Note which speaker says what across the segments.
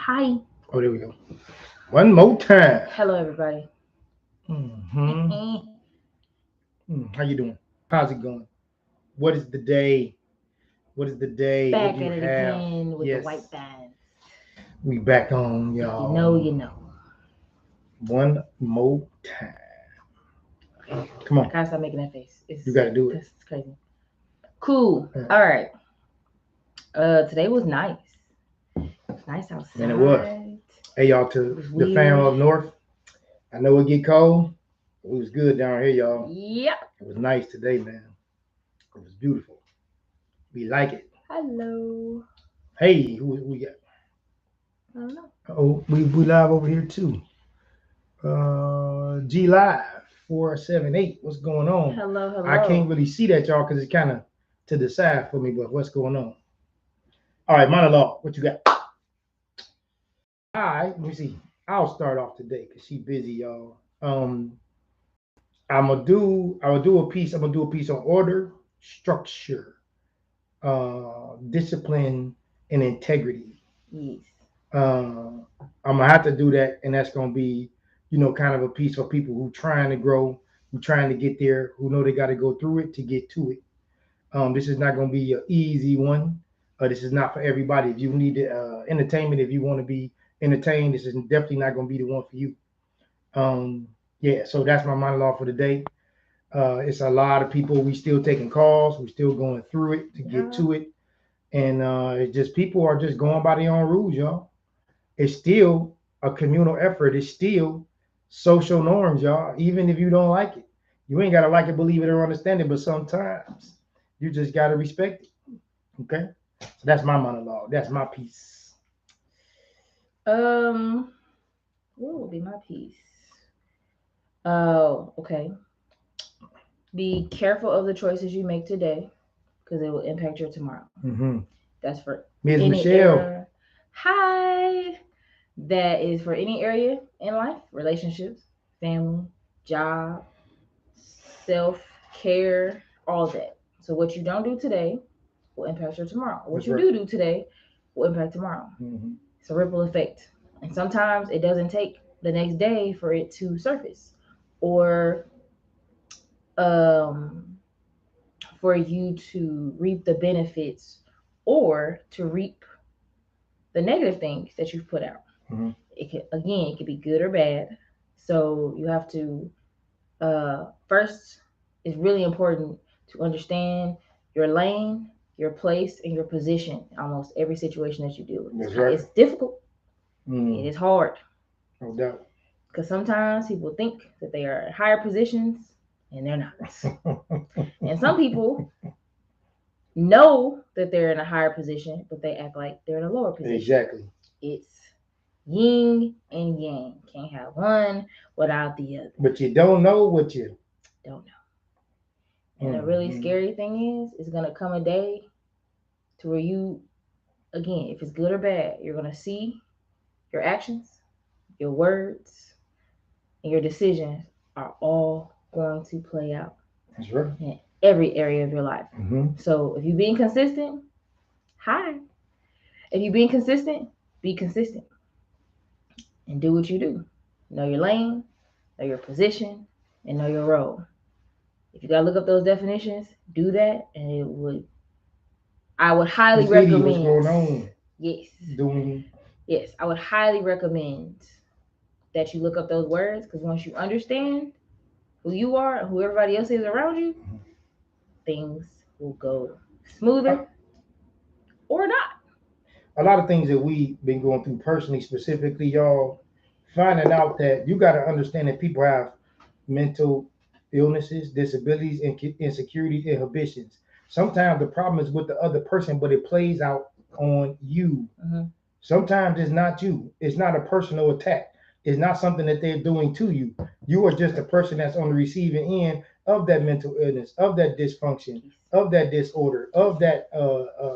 Speaker 1: Hi.
Speaker 2: Oh, there we go. One more time.
Speaker 1: Hello, everybody.
Speaker 2: Mm-hmm. How you doing? How's it going? What is the day? What is the day? What do
Speaker 1: Back
Speaker 2: you
Speaker 1: at it
Speaker 2: have?
Speaker 1: again with the white
Speaker 2: Yes,
Speaker 1: vans.
Speaker 2: we back on,
Speaker 1: If you
Speaker 2: y'all.
Speaker 1: know, you know.
Speaker 2: One more time. Come
Speaker 1: I
Speaker 2: on,
Speaker 1: gotta stop making that face.
Speaker 2: you got to do it.
Speaker 1: That's crazy. Cool.
Speaker 2: Yeah.
Speaker 1: All right. Today was nice. It was nice
Speaker 2: Man, it was.
Speaker 1: outside.
Speaker 2: Hey, y'all,
Speaker 1: It
Speaker 2: to
Speaker 1: was
Speaker 2: the fam
Speaker 1: weird.
Speaker 2: up north. I know it get cold. It was good down here, y'all.
Speaker 1: Yep.
Speaker 2: It was nice today, man. It was beautiful. We like it.
Speaker 1: Hello.
Speaker 2: Hey, who we got?
Speaker 1: I don't know.
Speaker 2: Oh, we live over here too. G Live 478. What's going on?
Speaker 1: Hello,
Speaker 2: I can't
Speaker 1: hello.
Speaker 2: really see that, y'all, because it's kind of to the side for me. But what's going on? All right, monologue. What you got? All right, let me see. I'll start off today because she busy, y'all. I will do a piece. I'm gonna do a piece on order, structure, discipline, and integrity.
Speaker 1: Yes.
Speaker 2: I'm gonna have to do that, and that's gonna be, kind of a piece for people who trying to grow, who trying to get there, who know they got to go through it to get to it. This is not gonna be an easy one. This is not for everybody. If you need entertainment, if you want to be entertained, this is definitely not gonna be the one for you. Yeah, so that's my monologue for today. It's a lot of people. We still taking calls. We're still going through it to get
Speaker 1: Yeah.
Speaker 2: to it, and it's just people are just going by their own rules, y'all. It's still a communal effort. It's still social norms, y'all. Even if you don't like it, you ain't gotta like it, believe it, or understand it. But sometimes you just gotta respect it. Okay, so that's my monologue. That's my piece.
Speaker 1: Um, what will be my piece? Oh, okay. Be careful of the choices you make today because it will impact your tomorrow.
Speaker 2: Mm-hmm.
Speaker 1: That's for
Speaker 2: Ms.
Speaker 1: any
Speaker 2: Michelle.
Speaker 1: area. Hi. That is for any area in life, relationships, family, job, self care, all that. So, what you don't do today will impact your tomorrow. What
Speaker 2: That's
Speaker 1: you
Speaker 2: right.
Speaker 1: do today will impact tomorrow.
Speaker 2: Mm-hmm.
Speaker 1: It's a ripple effect. And sometimes it doesn't take the next day for it to surface or um, for you to reap the benefits or to reap the negative things that you've put out.
Speaker 2: Mm-hmm.
Speaker 1: It could be good or bad. So you have to first, it's really important to understand your lane, your place, and your position in almost every situation that you deal with.
Speaker 2: That's right.
Speaker 1: It's difficult. It
Speaker 2: Mm,
Speaker 1: is hard
Speaker 2: no doubt.
Speaker 1: because sometimes people think that they are in higher positions and they're not. And some people know that they're in a higher position, but they act like they're in a lower position.
Speaker 2: Exactly.
Speaker 1: It's yin and yang. Can't have one without the other.
Speaker 2: But you don't know what you.
Speaker 1: Don't know. And the really
Speaker 2: Mm-hmm.
Speaker 1: scary thing is, it's gonna come a day to where you, again, if it's good or bad, you're gonna see your actions, your words, and your decisions are all going to play out
Speaker 2: That's right.
Speaker 1: in every area of your life.
Speaker 2: Mm-hmm.
Speaker 1: So if you're being consistent, hi. If you're being consistent, be consistent and do what you do. Know your lane, know your position, and know your role. If you gotta look up those definitions, do that, and it would. I would highly
Speaker 2: Miss Edie, what's
Speaker 1: recommend.
Speaker 2: going on?
Speaker 1: Yes,
Speaker 2: Doing.
Speaker 1: yes, I would highly recommend that you look up those words because once you understand who you are and who everybody else is around you, things will go
Speaker 2: A,
Speaker 1: smoother or not.
Speaker 2: a lot of things that we've been going through personally, specifically, y'all, finding out that you got to understand that people have mental illnesses, disabilities, and insecurities, inhibitions. Sometimes the problem is with the other person, but it plays out on you.
Speaker 1: Mm-hmm.
Speaker 2: Sometimes it's not you. It's not a personal attack. It's not something that they're doing to you. You are just a person that's on the receiving end of that mental illness, of that dysfunction, of that disorder, of that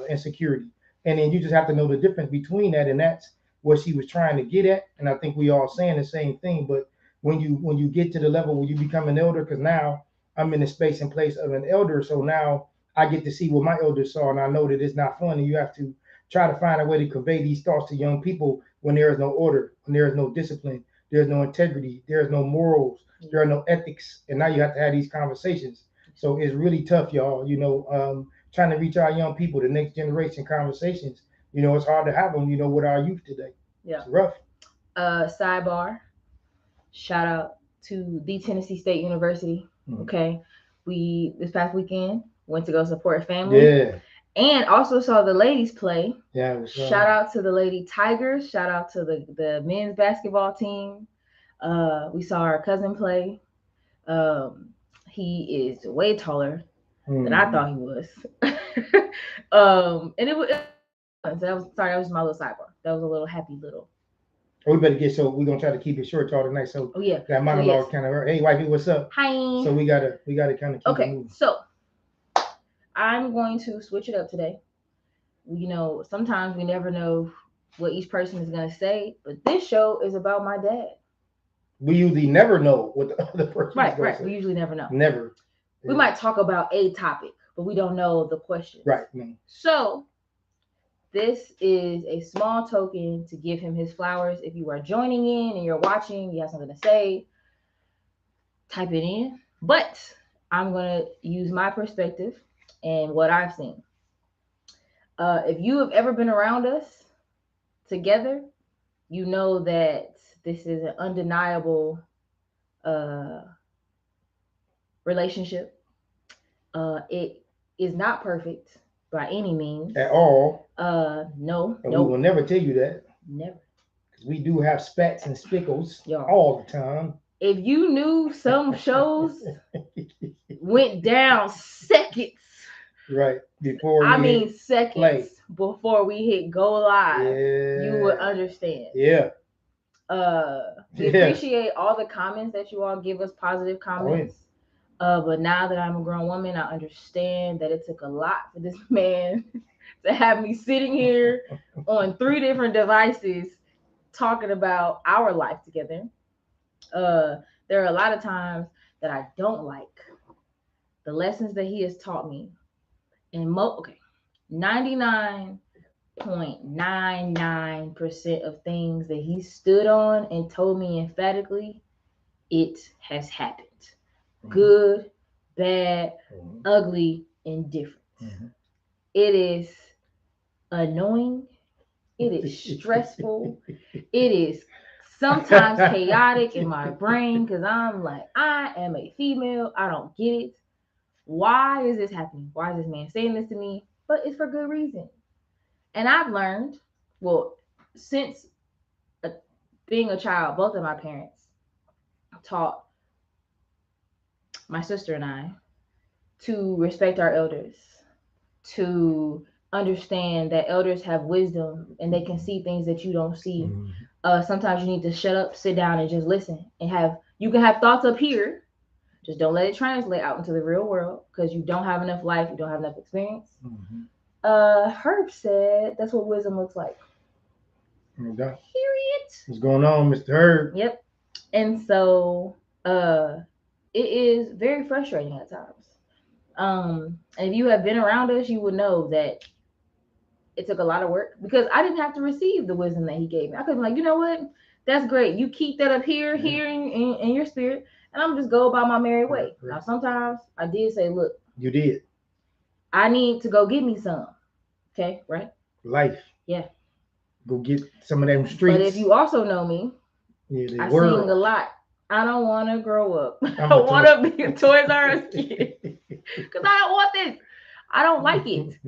Speaker 2: insecurity. And then you just have to know the difference between that, and that's what she was trying to get at. And I think we all saying the same thing. But when you get to the level where you become an elder, because now I'm in the space and place of an elder, so now I get to see what my elders saw, and I know that it's not fun, and you have to try to find a way to convey these thoughts to young people when there is no order, when there is no discipline, there's no integrity, there's no morals, there are no ethics, and now you have to have these conversations. So it's really tough, y'all. Trying to reach our young people, the next generation conversations. It's hard to have them. With our youth today.
Speaker 1: Yeah,
Speaker 2: it's rough.
Speaker 1: Sidebar. Shout out to the Tennessee State University. Mm-hmm. Okay, we this past weekend went to go support family.
Speaker 2: Yeah.
Speaker 1: And also saw the ladies play.
Speaker 2: Yeah.
Speaker 1: Shout out to the Lady Tigers. Shout out to the men's basketball team. We saw our cousin play. He is way taller than I thought he was. And it was that was my little sidebar. That was a little happy little.
Speaker 2: We better we're gonna try to keep it short y'all tonight. So that monologue kind of hey wifey, what's up?
Speaker 1: Hi.
Speaker 2: So we gotta kind of keep it moving.
Speaker 1: So I'm going to switch it up today. Sometimes we never know what each person is going to say, but this show is about my dad.
Speaker 2: We usually never know what the other person is going to say.
Speaker 1: We usually never know.
Speaker 2: Never.
Speaker 1: We might talk about a topic, but we don't know the question.
Speaker 2: Right. No.
Speaker 1: So this is a small token to give him his flowers. If you are joining in and you're watching, you have something to say, type it in. But I'm going to use my perspective and what I've seen. If you have ever been around us together, you know that this is an undeniable relationship. It is not perfect by any means.
Speaker 2: At all.
Speaker 1: No.
Speaker 2: And we will never tell you that.
Speaker 1: Never.
Speaker 2: Because we do have spats and spickles all the time.
Speaker 1: If you knew some shows went down seconds.
Speaker 2: Right. Before
Speaker 1: seconds play. Before we hit go live, you would understand.
Speaker 2: Yeah.
Speaker 1: We appreciate all the comments that you all give us, positive comments. But now that I'm a grown woman, I understand that it took a lot for this man to have me sitting here on 3 different devices talking about our life together. There are a lot of times that I don't like the lessons that he has taught me. And 99.99% of things that he stood on and told me emphatically, it has happened. Mm-hmm. Good, bad, ugly, indifferent. Mm-hmm. It is annoying. It is stressful. It is sometimes chaotic in my brain because I'm like, I am a female. I don't get it. Why is this happening? Why is this man saying this to me? But it's for good reason. And I've learned, since being a child, both of my parents taught my sister and I to respect our elders, to understand that elders have wisdom and they can see things that you don't see. Mm-hmm. Sometimes you need to shut up, sit down, and just listen. And you can have thoughts up here. Just don't let it translate out into the real world because you don't have enough life. You don't have enough experience. Mm-hmm. Herb said that's what wisdom looks like.
Speaker 2: Okay.
Speaker 1: Period.
Speaker 2: What's going on, Mr. Herb?
Speaker 1: Yep. And so it is very frustrating at times. And if you have been around us, you would know that it took a lot of work because I didn't have to receive the wisdom that he gave me. I could be like, you know what? That's great. You keep that up here in your spirit. And I'm just go about my merry way. Right. Now, sometimes I did say, look.
Speaker 2: You did.
Speaker 1: I need to go get me some. Okay, right?
Speaker 2: Life.
Speaker 1: Yeah.
Speaker 2: Go get some of them streets.
Speaker 1: But if you also know me, I sing a lot. I don't want to grow up. I want to be a Toys R Us kid. Because I don't want this. I don't like it.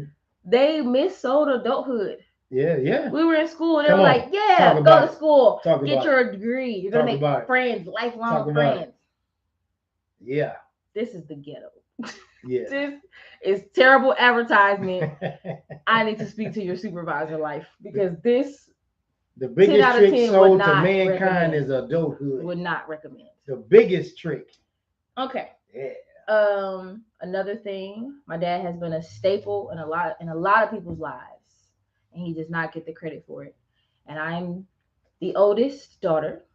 Speaker 1: They missold adulthood.
Speaker 2: Yeah.
Speaker 1: We were in school and they were like, go to school. Get your degree. You're going to make friends, lifelong friends.
Speaker 2: Yeah.
Speaker 1: This is the ghetto.
Speaker 2: Yeah.
Speaker 1: This is terrible advertisement. I need to speak to your supervisor life because
Speaker 2: the biggest trick sold to mankind is adulthood.
Speaker 1: Would not recommend.
Speaker 2: The biggest trick.
Speaker 1: Okay.
Speaker 2: Yeah.
Speaker 1: Another thing, my dad has been a staple in a lot of people's lives, and he does not get the credit for it. And I'm the oldest daughter.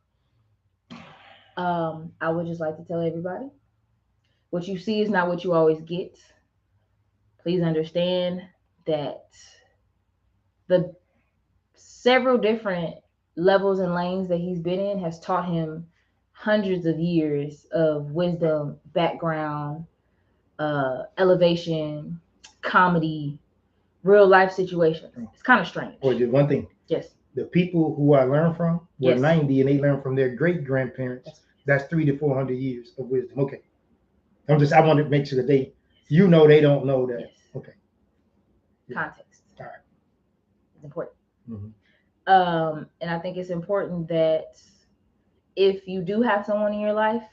Speaker 1: I would just like to tell everybody, what you see is not what you always get. Please understand that the several different levels and lanes that he's been in has taught him hundreds of years of wisdom, background, elevation, comedy, real life situations. It's kind of strange.
Speaker 2: Or just one thing.
Speaker 1: Yes.
Speaker 2: The people who I learned from were
Speaker 1: Yes.
Speaker 2: 90 and they learned from their great grandparents. That's 300 to 400 years of wisdom. Okay. I want to make sure that they don't know that.
Speaker 1: Yes.
Speaker 2: Okay.
Speaker 1: Context.
Speaker 2: All right.
Speaker 1: It's important.
Speaker 2: Mm-hmm.
Speaker 1: And I think it's important that if you do have someone in your life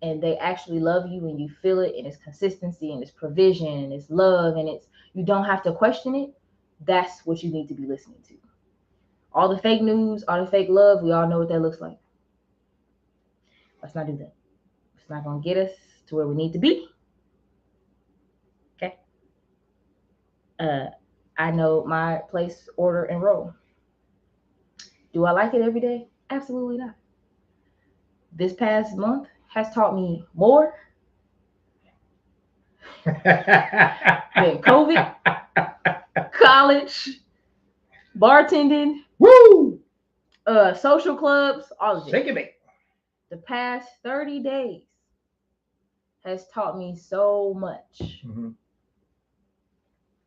Speaker 1: and they actually love you and you feel it and it's consistency and it's provision and it's love and you don't have to question it, that's what you need to be listening to. All the fake news, all the fake love, we all know what that looks like. Let's not do that. It's not going to get us to where we need to be. Okay? I know my place, order, and role. Do I like it every day? Absolutely not. This past month has taught me more than COVID, college, bartending,
Speaker 2: woo,
Speaker 1: social clubs, all of it.
Speaker 2: Shake it back.
Speaker 1: The past 30 days has taught me so much.
Speaker 2: Mm-hmm.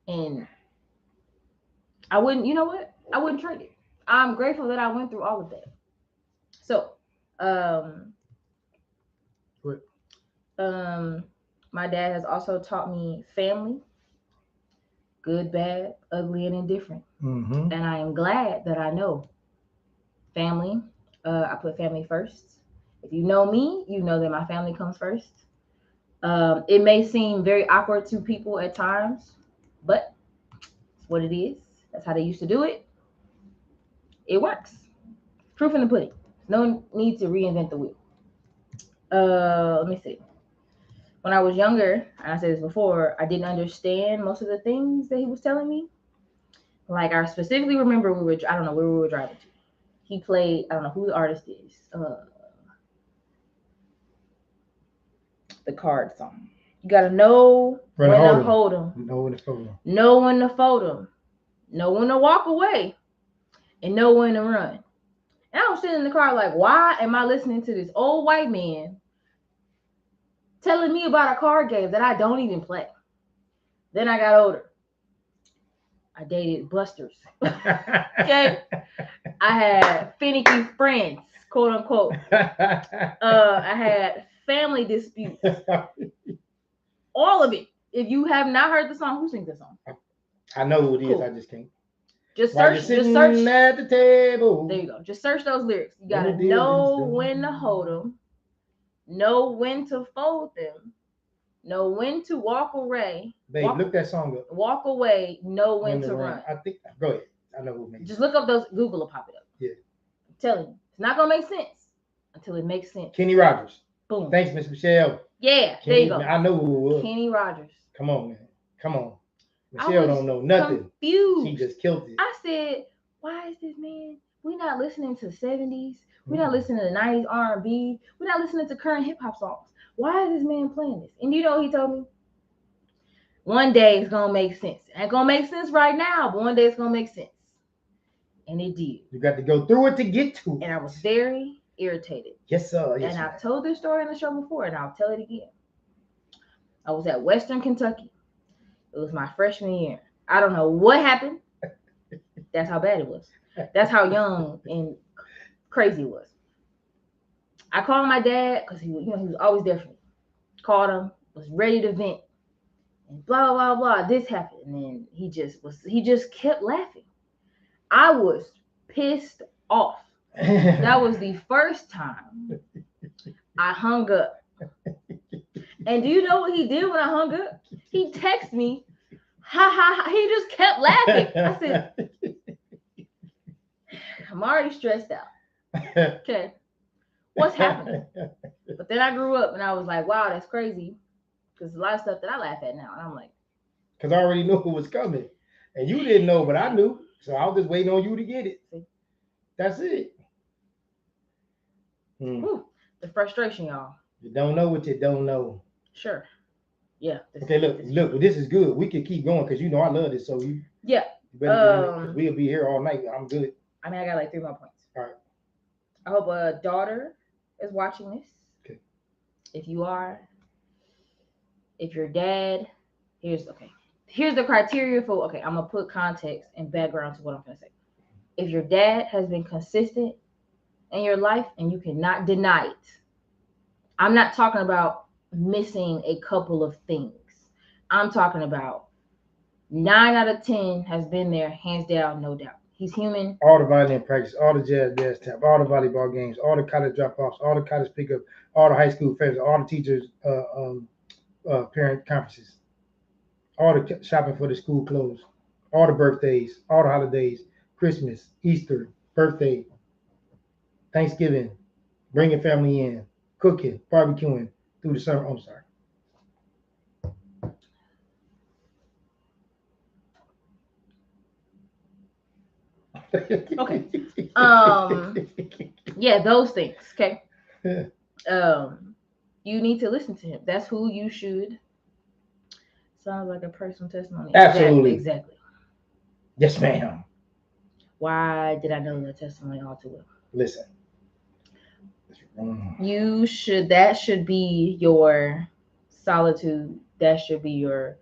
Speaker 1: And I wouldn't, you know what? I wouldn't trade it. I'm grateful that I went through all of that. So, my dad has also taught me family, good, bad, ugly, and indifferent.
Speaker 2: Mm-hmm.
Speaker 1: And I am glad that I know family. I put family first. If you know me, you know that my family comes first. It may seem very awkward to people at times, but it's what it is. That's how they used to do it. It works. Proof in the pudding. No need to reinvent the wheel. Let me see. When I was younger, and I said this before, I didn't understand most of the things that he was telling me. Like, I specifically remember I don't know where we were driving to. He played, I don't know who the artist is. The card song. You gotta know when to hold them.
Speaker 2: Know when to fold them.
Speaker 1: Know when to fold them. Know when to walk away. And know when to run. And I was sitting in the car like, why am I listening to this old white man telling me about a card game that I don't even play? Then I got older. I dated busters. Okay. I had finicky friends, quote unquote. I had family disputes. All of it. If you have not heard the song, who sings the song?
Speaker 2: I know who it is. Cool. I just can't.
Speaker 1: Just search. Just search
Speaker 2: at the table.
Speaker 1: There you go. Just search those lyrics. You gotta know when to hold them, know when to fold them, know when to walk away.
Speaker 2: Babe, look that song up.
Speaker 1: Walk away. Know when to run.
Speaker 2: I think. Go ahead. I know who made it.
Speaker 1: Just look up those. Google will pop it up.
Speaker 2: Yeah.
Speaker 1: I'm telling you, it's not gonna make sense until it makes sense.
Speaker 2: Kenny Rogers.
Speaker 1: Boom.
Speaker 2: Thanks, Miss Michelle.
Speaker 1: Yeah. There you go.
Speaker 2: I know who it was.
Speaker 1: Kenny Rogers.
Speaker 2: Come on, man. Come on. Michelle don't know nothing.
Speaker 1: Confused.
Speaker 2: She just killed it.
Speaker 1: I said, why is this man? We're not listening to 70s. We're not listening to 90s R&B. We're not listening to current hip hop songs. Why is this man playing this? And you know what he told me? One day it's going to make sense. It ain't going to make sense right now, but one day it's going to make sense. And it did.
Speaker 2: You got to go through it to get to it.
Speaker 1: And I was very irritated.
Speaker 2: Yes, sir. Yes,
Speaker 1: and I've told this story on the show before, and I'll tell it again. I was at Western Kentucky. It was my freshman year. I don't know what happened. That's how bad it was. That's how young and crazy it was. I called my dad because he was always there for me. Called him, was ready to vent, and blah blah blah. This happened, and then he just kept laughing. I was pissed off. That was the first time I hung up. And do you know what he did when I hung up? He texted me, ha ha ha. He just kept laughing. I said, I'm already stressed out. Okay. What's happening? But then I grew up and I was like, wow, that's crazy. Because a lot of stuff that I laugh at now. And I'm like,
Speaker 2: because I already knew who was coming. And you didn't know, but I knew. So I was just waiting on you to get it. See? That's it.
Speaker 1: Whew, the frustration, y'all.
Speaker 2: You don't know what you don't know.
Speaker 1: Sure. Yeah.
Speaker 2: Okay, look, this is good. We can keep going because I love this. So you.
Speaker 1: Yeah.
Speaker 2: You better do it, 'cause we'll be here all night. I'm good.
Speaker 1: I mean, I got like 3 more points.
Speaker 2: All right.
Speaker 1: I hope a daughter is watching this.
Speaker 2: Okay.
Speaker 1: If you are, if your dad, here's the criteria for. Okay, I'm gonna put context and background to what I'm gonna say. If your dad has been consistent in your life and you cannot deny it, I'm not talking about missing a couple of things. I'm talking about 9 out of 10 has been there, hands down, no doubt. He's human.
Speaker 2: All the violin practice, all the jazz tap, all the volleyball games, all the college drop-offs, all the college pickup, all the high school fairs, all the teachers' parent conferences, all the shopping for the school clothes, all the birthdays, all the holidays, Christmas, Easter, birthday, Thanksgiving, bringing family in, cooking, barbecuing through the summer. I'm sorry.
Speaker 1: Okay. Yeah, those things. Okay. You need to listen to him. That's who you should. Sounds like a personal testimony.
Speaker 2: Absolutely.
Speaker 1: Exactly.
Speaker 2: Yes, ma'am.
Speaker 1: Why did I know the testimony all too well?
Speaker 2: Listen.
Speaker 1: You should. That should be your solitude. That should be your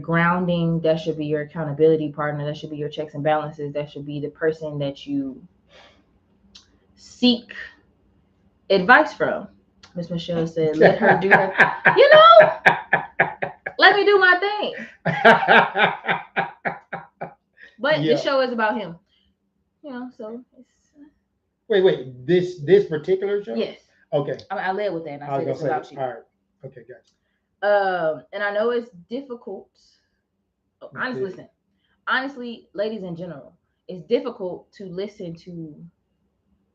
Speaker 1: grounding. That should be your accountability partner. That should be your checks and balances. That should be the person that you seek advice from. Miss Michelle said, let her do her. You know, let me do my thing. But this show is about him. You know, so it's...
Speaker 2: Wait. This particular show?
Speaker 1: Yes.
Speaker 2: Okay.
Speaker 1: I led with that and I said it's about you.
Speaker 2: All right. Okay, guys.
Speaker 1: And I know it's difficult. Honestly, ladies in general, it's difficult to listen to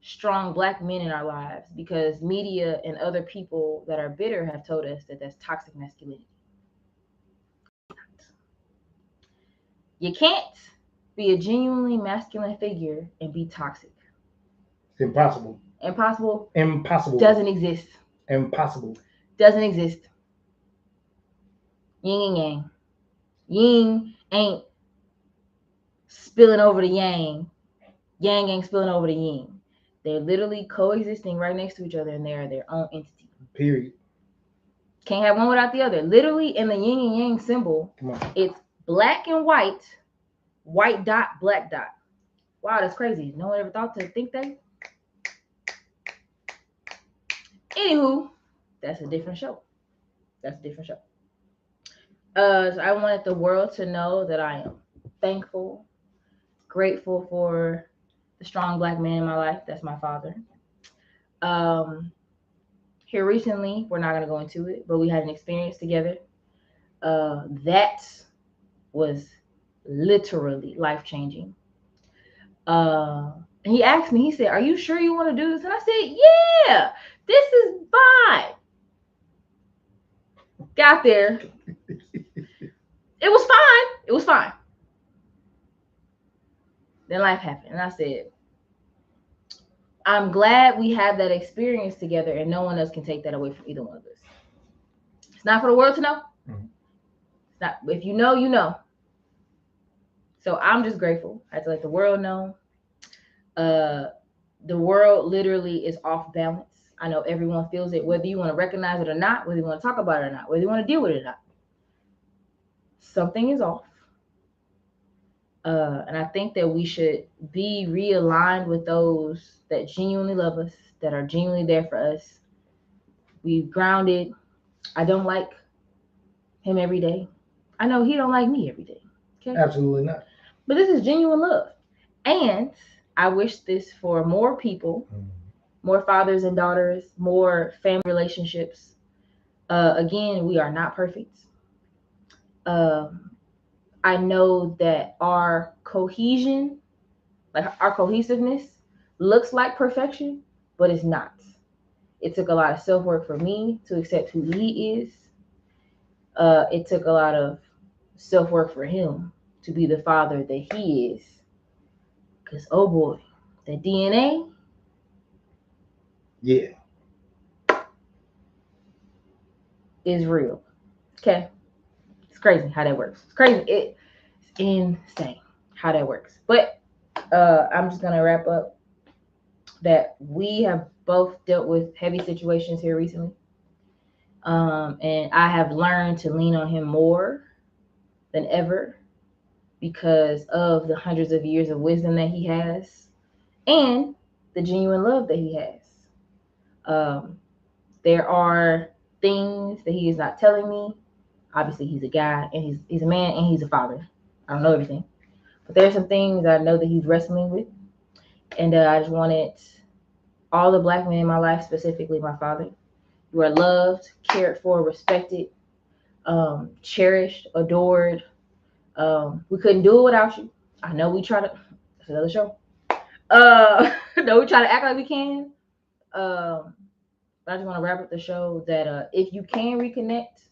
Speaker 1: strong Black men in our lives because media and other people that are bitter have told us that that's toxic masculinity. You can't be a genuinely masculine figure and be toxic.
Speaker 2: It's impossible.
Speaker 1: Impossible. Doesn't exist.
Speaker 2: Impossible.
Speaker 1: Doesn't exist. Yin and yang. Yin ain't spilling over the yang. Yang ain't spilling over the yin. They're literally coexisting right next to each other and they are their own entity.
Speaker 2: Period.
Speaker 1: Can't have one without the other. Literally in the yin and yang symbol, it's black and white, white dot, black dot. Wow, that's crazy. No one ever thought to think that. Anywho, that's a different show. So I wanted the world to know that I am thankful, grateful for the strong Black man in my life. That's my father. Here recently, we're not going to go into it, but we had an experience together that was literally life-changing. He asked me, he said, are you sure you want to do this? And I said, yeah, this is fine. Got there. It was fine. Then life happened. And I said, I'm glad we have that experience together and no one else can take that away from either one of us. It's not for the world to know.
Speaker 2: Mm-hmm.
Speaker 1: It's not, if you know, you know. So I'm just grateful. I have to let the world know. The world literally is off balance. I know everyone feels it, whether you want to recognize it or not, whether you want to talk about it or not, whether you want to deal with it or not. Something is off. And I think that we should be realigned with those that genuinely love us, that are genuinely there for us. We've grounded. I don't like him every day. I know he don't like me every day. Okay?
Speaker 2: Absolutely not.
Speaker 1: But this is genuine love. And I wish this for more people, more fathers and daughters, more family relationships. Again, we are not perfect. I know that our cohesion, like our cohesiveness, looks like perfection, but it's not. It took a lot of self-work for me to accept who he is. It took a lot of self-work for him to be the father that he is. Because, oh boy, that DNA.
Speaker 2: Yeah.
Speaker 1: Is real. Okay. It's crazy how that works. It's crazy. It's insane how that works. But I'm just gonna wrap up that we have both dealt with heavy situations here recently. And I have learned to lean on him more than ever because of the hundreds of years of wisdom that he has and the genuine love that he has. There are things that he is not telling me. Obviously, he's a guy and he's a man and he's a father. I don't know everything, but there are some things I know that he's wrestling with, and I just wanted all the Black men in my life, specifically my father. You are loved, cared for, respected, cherished, adored. We couldn't do it without you. I know we try to. That's another show. No, we try to act like we can. But I just want to wrap up the show that if you can reconnect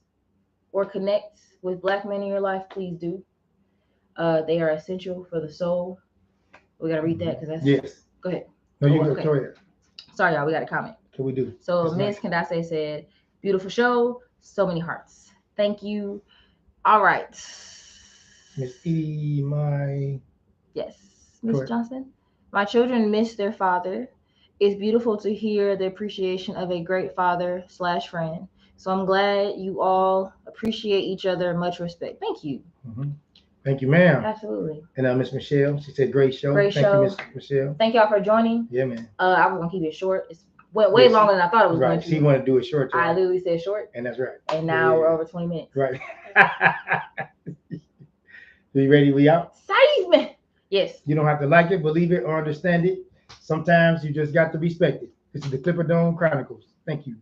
Speaker 1: or connect with Black men in your life, please do. They are essential for the soul. We gotta read that because that's
Speaker 2: yes.
Speaker 1: Go ahead.
Speaker 2: No, you
Speaker 1: okay.
Speaker 2: Go ahead.
Speaker 1: Sorry, y'all. We got a comment.
Speaker 2: Can we do?
Speaker 1: So Ms. Kandase said, "Beautiful show, so many hearts. Thank you." All right.
Speaker 2: Miss E, my
Speaker 1: yes, Miss Johnson. My children miss their father. It's beautiful to hear the appreciation of a great father / friend. So I'm glad you all appreciate each other. Much respect. Thank you.
Speaker 2: Mm-hmm. Thank you, ma'am.
Speaker 1: Absolutely.
Speaker 2: And Miss Michelle, she said, "Great show."
Speaker 1: Great
Speaker 2: Thank
Speaker 1: show.
Speaker 2: you, Miss Michelle.
Speaker 1: Thank y'all for joining.
Speaker 2: Yeah, man.
Speaker 1: I was gonna keep it short. It's went way longer than I thought it was going to.
Speaker 2: She wanted to do it short.
Speaker 1: I literally said short.
Speaker 2: And that's right.
Speaker 1: And now we're over 20 minutes.
Speaker 2: Right. You ready? We out?
Speaker 1: Save me. Yes.
Speaker 2: You don't have to like it, believe it, or understand it. Sometimes you just got to respect it. This is the Clipper Dome Chronicles. Thank you.